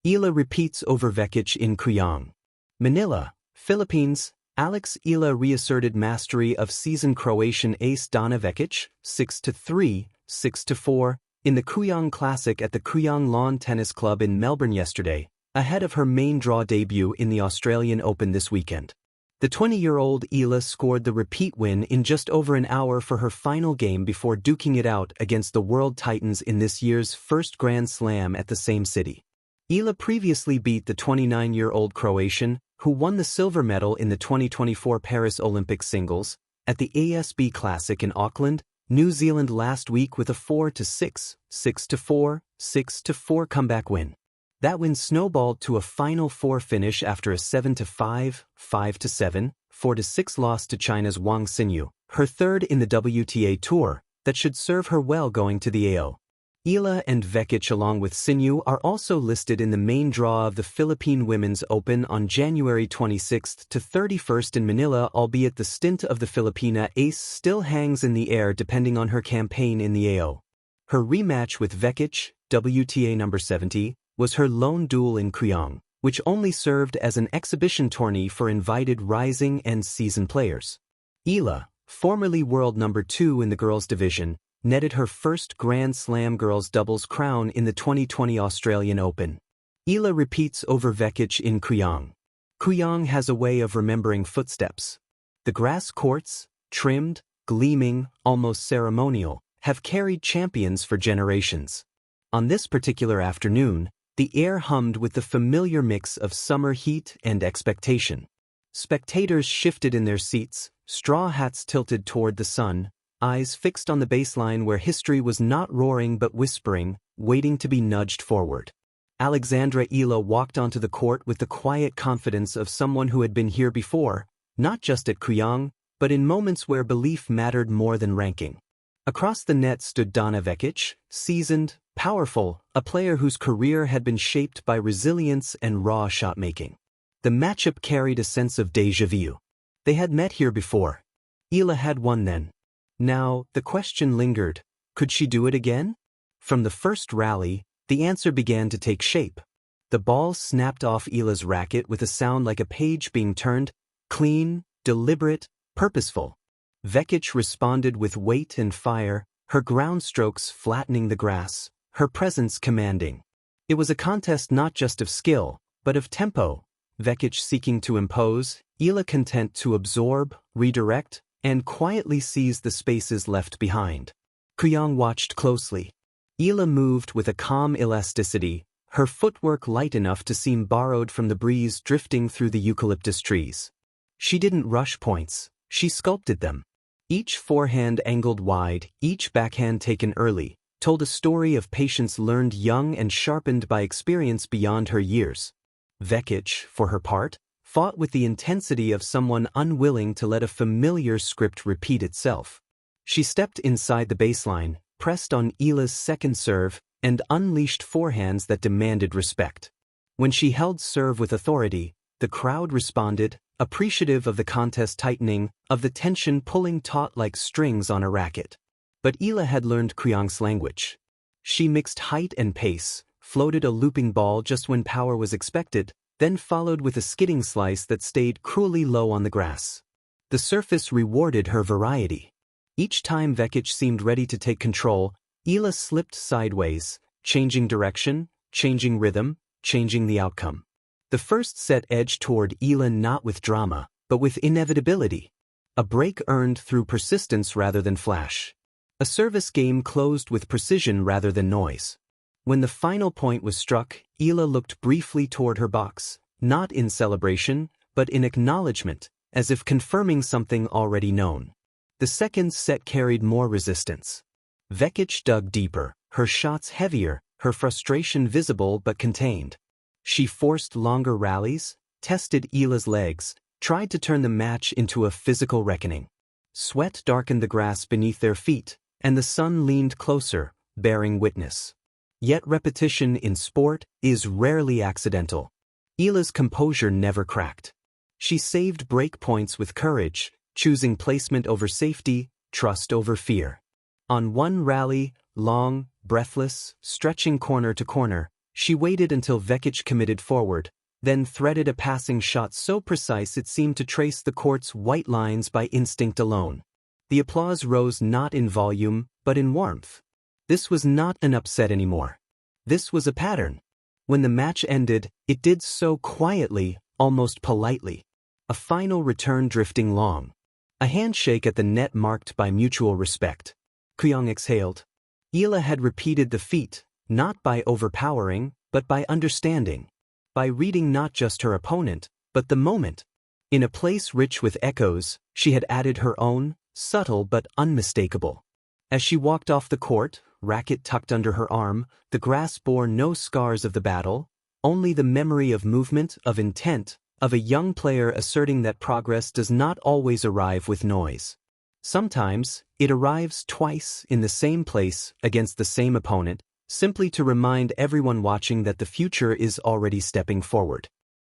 Eala repeats over Vekic in Kooyong. Manila, Philippines. Eala reasserted mastery of seasoned Croatian ace Dana Vekic, 6-3, 6-4, in the Kooyong Classic at the Kooyong Lawn Tennis Club in Melbourne yesterday, ahead of her main draw debut in the Australian Open this weekend. The 20-year-old Eala scored the repeat win in just over an hour for her final game before duking it out against the world titans in this year's first Grand Slam at the same city. Eala previously beat the 29-year-old Croatian, who won the silver medal in the 2024 Paris Olympic singles, at the ASB Classic in Auckland, New Zealand last week with a 4-6, 6-4, 6-4 comeback win. That win snowballed to a Final Four finish after a 7-5, 5-7, 4-6 loss to China's Wang Xinyu, her third in the WTA Tour, that should serve her well going to the AO. Eala and Vekic along with Xinyu are also listed in the main draw of the Philippine Women's Open on January 26 to 31st in Manila, albeit the stint of the Filipina ace still hangs in the air depending on her campaign in the AO. Her rematch with Vekic, WTA number 70, was her lone duel in Kooyong, which only served as an exhibition tourney for invited rising and seasoned players. Eala, formerly world number 2 in the girls division, netted her first Grand Slam girls doubles crown in the 2020 Australian Open. Eala repeats over Vekic in Kooyong. Kooyong has a way of remembering footsteps. The grass courts, trimmed, gleaming, almost ceremonial, have carried champions for generations. On this particular afternoon, the air hummed with the familiar mix of summer heat and expectation. Spectators shifted in their seats, straw hats tilted toward the sun, eyes fixed on the baseline where history was not roaring but whispering, waiting to be nudged forward. Alexandra Eala walked onto the court with the quiet confidence of someone who had been here before, not just at Kooyong, but in moments where belief mattered more than ranking. Across the net stood Dana Vekic, seasoned, powerful, a player whose career had been shaped by resilience and raw shot-making. The matchup carried a sense of déjà vu. They had met here before. Eala had won then. Now, the question lingered, could she do it again? From the first rally, the answer began to take shape. The ball snapped off Eala's racket with a sound like a page being turned, clean, deliberate, purposeful. Vekic responded with weight and fire, her ground strokes flattening the grass, her presence commanding. It was a contest not just of skill, but of tempo. Vekic seeking to impose, Eala content to absorb, redirect, and quietly seize the spaces left behind. Kooyong watched closely. Eala moved with a calm elasticity, her footwork light enough to seem borrowed from the breeze drifting through the eucalyptus trees. She didn't rush points, she sculpted them. Each forehand angled wide, each backhand taken early, told a story of patience learned young and sharpened by experience beyond her years. Vekic, for her part, fought with the intensity of someone unwilling to let a familiar script repeat itself. She stepped inside the baseline, pressed on Eala's second serve, and unleashed forehands that demanded respect. When she held serve with authority, the crowd responded, appreciative of the contest tightening, of the tension pulling taut like strings on a racket. But Eala had learned Kooyong's language. She mixed height and pace, floated a looping ball just when power was expected, then followed with a skidding slice that stayed cruelly low on the grass. The surface rewarded her variety. Each time Vekic seemed ready to take control, Eala slipped sideways, changing direction, changing rhythm, changing the outcome. The first set edged toward Eala not with drama, but with inevitability. A break earned through persistence rather than flash. A service game closed with precision rather than noise. When the final point was struck, Eala looked briefly toward her box, not in celebration, but in acknowledgement, as if confirming something already known. The second set carried more resistance. Vekic dug deeper, her shots heavier, her frustration visible but contained. She forced longer rallies, tested Eala's legs, tried to turn the match into a physical reckoning. Sweat darkened the grass beneath their feet, and the sun leaned closer, bearing witness. Yet repetition in sport is rarely accidental. Eala's composure never cracked. She saved break points with courage, choosing placement over safety, trust over fear. On one rally, long, breathless, stretching corner to corner, She waited until Vekic committed forward, then threaded a passing shot so precise it seemed to trace the court's white lines by instinct alone. The applause rose not in volume, but in warmth. This was not an upset anymore. This was a pattern. When the match ended, it did so quietly, almost politely. A final return drifting long. A handshake at the net marked by mutual respect. Kooyong exhaled. Eala had repeated the feat, not by overpowering, but by understanding. By reading not just her opponent, but the moment. In a place rich with echoes, she had added her own, subtle but unmistakable. As she walked off the court, racket tucked under her arm, the grass bore no scars of the battle, only the memory of movement, of intent, of a young player asserting that progress does not always arrive with noise. Sometimes, it arrives twice in the same place against the same opponent, simply to remind everyone watching that the future is already stepping forward.